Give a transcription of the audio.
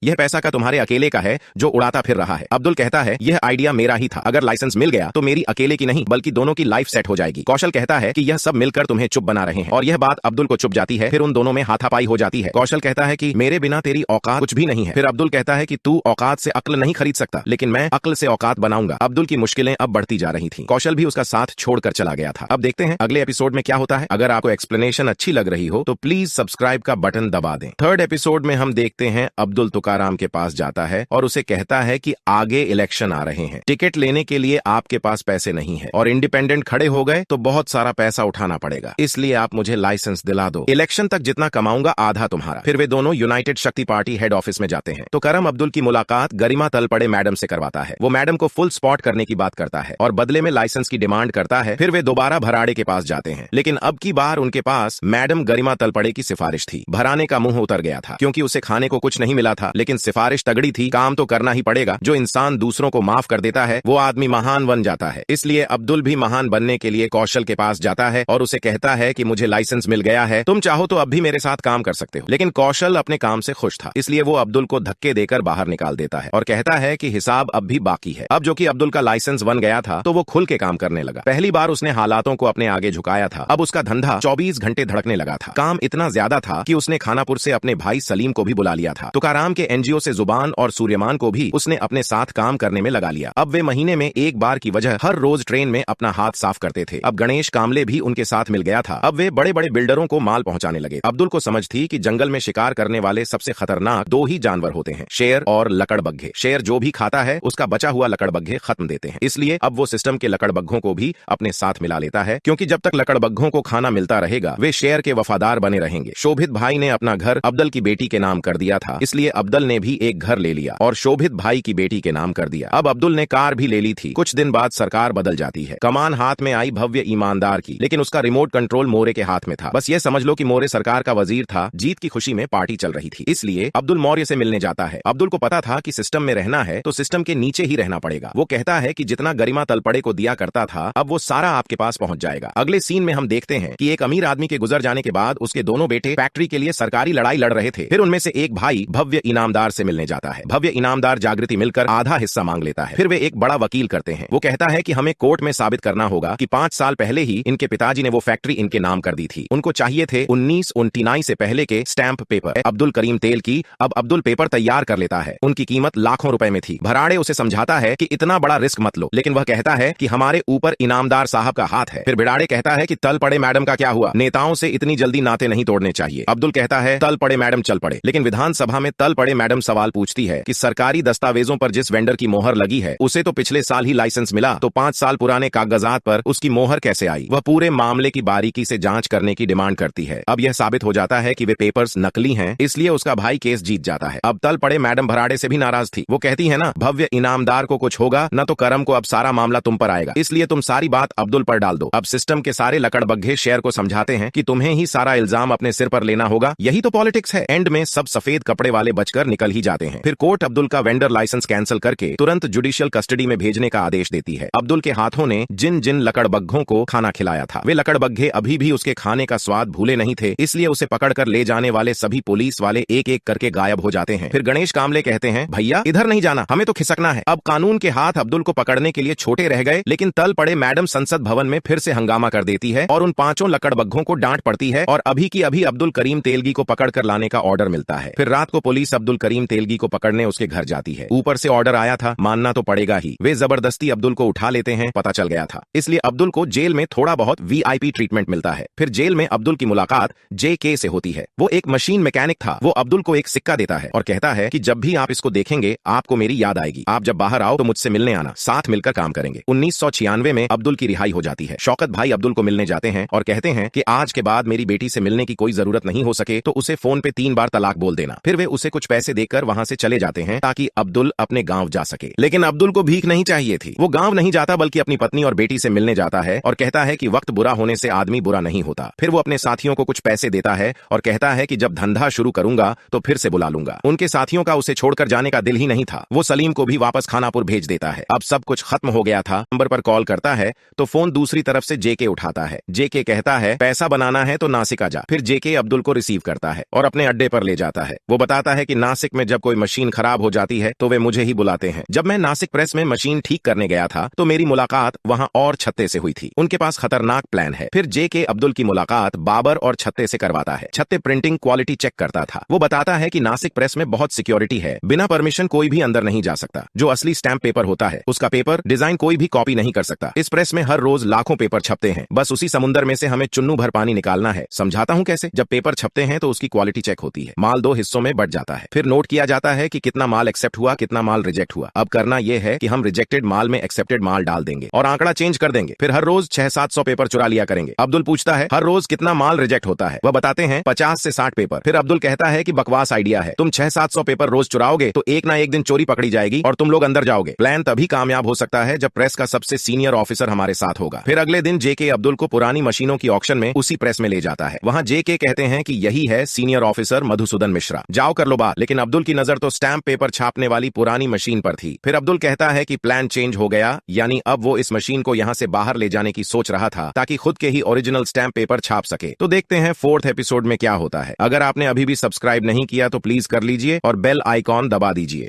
यह पैसा का तुम्हारे अकेले का है जो उड़ाता फिर रहा है। अब्दुल कहता है यह आइडिया मेरा ही था, अगर लाइसेंस मिल गया तो मेरी अकेले की नहीं बल्कि दोनों की लाइफ सेट हो जाएगी। कौशल कहता है कि यह सब मिलकर तुम्हें चुप बना रहे हैं और यह बात अब्दुल को चुप जाती है। फिर उन दोनों में हाथापाई हो जाती है। कौशल कहता है कि मेरे बिना तेरी औकात कुछ भी नहीं है। फिर अब्दुल कहता है कि तू औकात से अक्ल नहीं खरीद सकता, लेकिन मैं अक्ल से औकात बनाऊंगा। अब्दुल की मुश्किलें अब बढ़ती जा रही थी। कौशल भी उसका साथ छोड़कर चला गया था। अब देखते हैं अगले एपिसोड में क्या होता है। अगर आपको एक्सप्लेनेशन अच्छी लग रही हो तो प्लीज सब्सक्राइब का बटन दबा दें। थर्ड एपिसोड में हम देखते हैं अब्दुल तुकाराम के पास जाता है और उसे कहता है कि आगे इलेक्शन आ रहे हैं, टिकट लेने के लिए आपके पास पैसे नहीं है और इंडिपेंडेंट खड़े हो गए तो बहुत सारा पैसा उठाना पड़ेगा, इसलिए आप मुझे लाइसेंस दिला दो। इलेक्शन तक जितना कमाऊंगा आधा तुम्हारा। फिर वे दोनों यूनाइटेड शक्ति पार्टी हेड ऑफिस में जाते हैं तो करम अब्दुल की मुलाकात गरिमा तलपड़े मैडम से करवाता है। वो मैडम को फुल स्पॉट करने की बात करता है और बदले में लाइसेंस की डिमांड करता है। फिर वे दोबारा भराड़े के पास जाते हैं, लेकिन अब की बार उनके पास मैडम गरिमा तलपड़े की सिफारिश थी। भराने का मुंह उतर गया था क्योंकि उसे खाने को कुछ नहीं मिला था, लेकिन सिफारिश तगड़ी थी, काम तो करना ही पड़ेगा। जो इंसान दूसरों को माफ कर देता है वो आदमी महान बन जाता है। इसलिए अब्दुल भी महान बनने के लिए कौशल के पास जाता है और उसे कहता है कि मुझे लाइसेंस मिल गया है, तुम चाहो तो अब भी मेरे साथ काम कर सकते हो। लेकिन कौशल अपने काम से खुश था, इसलिए वो अब्दुल को धक्के देकर बाहर निकाल देता है और कहता है कि हिसाब अब भी बाकी है। अब जो कि अब्दुल का लाइसेंस बन गया था तो वो खुल के काम करने लगा। पहली बार उसने हालातों को अपने आगे झुकाया था। अब उसका धंधा 24 घंटे धड़कने लगा था। काम इतना ज्यादा था कि उसने खानापुर से अपने भाई सलीम को भी बुला लिया था। तुकाराम के एनजीओ से जुबान और सूर्यमान को भी उसने अपने साथ काम करने में लगा लिया। अब वे महीने में एक बार की वजह हर रोज ट्रेन में अपना हाथ साफ करते थे। अब गणेश कामले भी उनके साथ मिल गया था। अब वे बड़े बड़े बिल्डरों को माल पहुंचाने लगे। अब्दुल को समझ थी कि जंगल में शिकार करने वाले सबसे खतरनाक दो ही जानवर होते हैं, शेर और लकड़बग्घे। शेर जो भी खाता है उसका बचा हुआ लकड़बग्घे खत्म देते हैं, इसलिए अब वो सिस्टम के लकड़बग्घों को भी अपने साथ मिला लेता है, क्योंकि जब तक लकड़बग्घों को खाना मिलता रहेगा वे शेर के वफादार बने रहेंगे। शोभित भाई ने अपना घर अब्दुल की बेटी के नाम कर दिया था, इसलिए अब्दुल ने भी एक घर ले लिया और शोभित भाई की बेटी के नाम कर दिया। अब अब्दुल ने कार भी ले ली थी। कुछ दिन बाद सरकार बदल जाती है। कमान हाथ में आई भव्य ईमानदार की, लेकिन उसका रिमोट कंट्रोल मोरे के हाथ में था। बस ये समझ लो कि मोरे सरकार का वजीर था। जीत की खुशी में पार्टी चल रही थी, इसलिए अब्दुल मौर्य से मिलने जाता है। अब्दुल को पता था कि सिस्टम में रहना है तो सिस्टम के नीचे ही रहना पड़ेगा। वो कहता है कि जितना गरिमा तलपड़े को दिया करता था अब वो सारा आपके पास पहुंच जाएगा। अगले सीन में हम देखते हैं कि एक अमीर आदमी के गुजर जाने के बाद उसके दोनों बेटे फैक्ट्री के लिए सरकारी लड़ाई लड़ रहे थे। फिर उनमें से एक भाई भव्य इनामदार से मिलने जाता है। भव्य इनामदार जागृति मिलकर आधा हिस्सा मांग लेता है। फिर वे एक बड़ा वकील करते हैं। वो कहता है कि हमें कोर्ट में साबित करना होगा कि 5 साल पहले ही इनके पिताजी ने वो फैक्ट्री इनके नाम कर दी थी। उनको चाहिए थे 1929 से पहले के स्टैंप पेपर अब्दुल करीम तेल की। अब अब्दुल पेपर तैयार कर लेता है। उनकी कीमत लाखों रुपए में थी। भराड़े उसे समझाता है कि इतना बड़ा रिस्क मत लो, लेकिन वह कहता है कि हमारे ऊपर इनामदार साहब का हाथ है। फिर भिड़ाड़े कहता है कि तल पड़े मैडम का क्या हुआ, नेताओं से इतनी जल्दी नाते नहीं तोड़ने चाहिए। अब्दुल कहता है तल पड़े मैडम चल पड़े, लेकिन विधानसभा में तल पड़े मैडम सवाल पूछती है कि सरकारी दस्तावेजों पर जिस वेंडर की मोहर लगी है उसे तो पिछले साल ही लाइसेंस मिला, तो 5 साल पुराने कागजात पर उसकी मोहर कैसे आई। वह पूरे मामले की बारीकी से जांच करने की डिमांड करती है। अब यह साबित हो जाता है कि वे पेपर्स नकली हैं, इसलिए उसका भाई केस जीत जाता है। अब तल पड़े मैडम भराड़े से भी नाराज थी। वो कहती है ना, भव्य इनामदार को कुछ होगा न तो करम को अब सारा मामला तुम पर आएगा, इसलिए तुम सारी बात अब्दुल पर डाल दो। अब सिस्टम के सारे लकड़बग्घे शेर को समझाते हैं कि तुम्हें ही सारा इल्जाम अपने सिर पर लेना होगा, यही तो पॉलिटिक्स है। एंड में सब सफेद कपड़े वाले बचकर निकल ही जाते हैं। फिर कोर्ट अब्दुल का वेंडर लाइसेंस कैंसिल करके तुरंत जुडिशियल कस्टडी में भेजने का आदेश देती है। अब्दुल के हाथों ने जिन जिन लकड़बग्घों को खाना खिलाया था वे लकड़बग्घे अभी भी उसके खाने का स्वाद भूले नहीं थे, इसलिए उसे पकड़कर ले जाने वाले सभी पुलिस वाले एक एक करके गायब हो जाते हैं। फिर गणेश कामले कहते हैं भैया इधर नहीं जाना, हमें तो खिसकना है। अब कानून के हाथ अब्दुल को पकड़ने के लिए छोटे रह गए, लेकिन तल पड़े मैडम संसद भवन में फिर से हंगामा कर देती है और उन 5 लकड़बग्घों को डांट पड़ती है और अभी की अभी अब्दुल करीम तेलगी को पकड़कर लाने का ऑर्डर मिलता है। फिर रात को पुलिस अब्दुल करीम तेलगी को पकड़ने उसके घर जाती है। ऊपर से ऑर्डर आया था, मानना तो पड़ेगा ही। वे जबरदस्ती अब्दुल को उठा लेते हैं, पता चल गया था, इसलिए अब्दुल को जेल में थोड़ा बहुत वीआईपी ट्रीटमेंट मिलता है। फिर जेल में अब्दुल की मुलाकात जेके से होती है। वो एक मशीन मैकेनिक था। वो अब्दुल को एक सिक्का देता है और कहता है कि जब भी आप इसको देखेंगे आपको मेरी याद आएगी। आप जब बाहर आओ तो मुझसे मिलने आना, साथ मिलकर काम करेंगे। 1996 में अब्दुल की रिहाई हो जाती है। शौकत भाई अब्दुल को मिलने जाते हैं और कहते हैं कि आज के बाद मेरी बेटी से मिलने की कोई जरूरत नहीं हो सके तो उसे फोन पे 3 बार तलाक बोल देना। फिर वे उसे कुछ पैसे देकर वहां से चले जाते हैं ताकि अब्दुल अपने गांव जा सके। लेकिन अब्दुल को भीख नहीं चाहिए थी। वो गांव नहीं जाता बल्कि अपनी पत्नी और बेटी से मिलने जाता है और कहता है कि वक्त बुरा होने से आदमी बुरा नहीं होता। फिर वो अपने साथियों को कुछ पैसे देता है और कहता है कि जब धंधा शुरू करूंगा तो फिर से बुला लूंगा। उनके साथियों का उसे छोड़कर जाने का दिल ही नहीं था। वो सलीम को भी वापस खानापुर भेज देता है। अब सब कुछ खत्म हो गया था। नंबर पर कॉल करता है तो फोन दूसरी तरफ से जेके उठाता है। जेके कहता है पैसा बनाना है तो नासिका जा। फिर जेके अब्दुल को रिसीव करता है और अपने अड्डे पर ले जाता है। वो बताता है कि नासिक नासिक में जब कोई मशीन खराब हो जाती है तो वे मुझे ही बुलाते हैं। जब मैं नासिक प्रेस में मशीन ठीक करने गया था तो मेरी मुलाकात वहां और छत्ते से हुई थी। उनके पास खतरनाक प्लान है। फिर जेके अब्दुल की मुलाकात बाबर और छत्ते से करवाता है। छत्ते प्रिंटिंग क्वालिटी चेक करता था। वो बताता है कि नासिक प्रेस में बहुत सिक्योरिटी है, बिना परमिशन कोई भी अंदर नहीं जा सकता। जो असली स्टैंप पेपर होता है उसका पेपर डिजाइन कोई भी कॉपी नहीं कर सकता। इस प्रेस में हर रोज लाखों पेपर छपते हैं, बस उसी समुंदर में से हमें चुन्नू भर पानी निकालना है। समझाता हूँ कैसे। जब पेपर छपते हैं तो उसकी क्वालिटी चेक होती है। माल 2 हिस्सों में बट जाता है। फिर नोट किया जाता है कि कितना माल एक्सेप्ट हुआ, कितना माल रिजेक्ट हुआ। अब करना यह है कि हम रिजेक्टेड माल में एक्सेप्टेड माल डाल देंगे और आंकड़ा चेंज कर देंगे। फिर हर रोज 600-700 पेपर चुरा लिया करेंगे। अब्दुल पूछता है हर रोज कितना माल रिजेक्ट होता है। वह बताते हैं 50 से 60 पेपर। फिर अब्दुल कहता है कि बकवास आइडिया है, तुम 600-700 पेपर रोज चुराओगे तो एक ना एक दिन चोरी पकड़ी जाएगी और तुम लोग अंदर जाओगे। प्लान तभी कामयाब हो सकता है जब प्रेस का सबसे सीनियर ऑफिसर हमारे साथ होगा। फिर अगले दिन जेके अब्दुल को पुरानी मशीनों की ऑक्शन में उसी प्रेस में ले जाता है। वहां जेके कहते हैं कि यही है सीनियर ऑफिसर मधुसूदन मिश्रा, जाओ कर लो बात। लेकिन अब्दुल की नजर तो स्टैंप पेपर छापने वाली पुरानी मशीन पर थी। फिर अब्दुल कहता है कि प्लान चेंज हो गया, यानी अब वो इस मशीन को यहां से बाहर ले जाने की सोच रहा था ताकि खुद के ही ओरिजिनल स्टैंप पेपर छाप सके। तो देखते हैं 4th एपिसोड में क्या होता है। अगर आपने अभी भी सब्सक्राइब नहीं किया तो प्लीज कर लीजिए और बेल आइकॉन दबा दीजिए।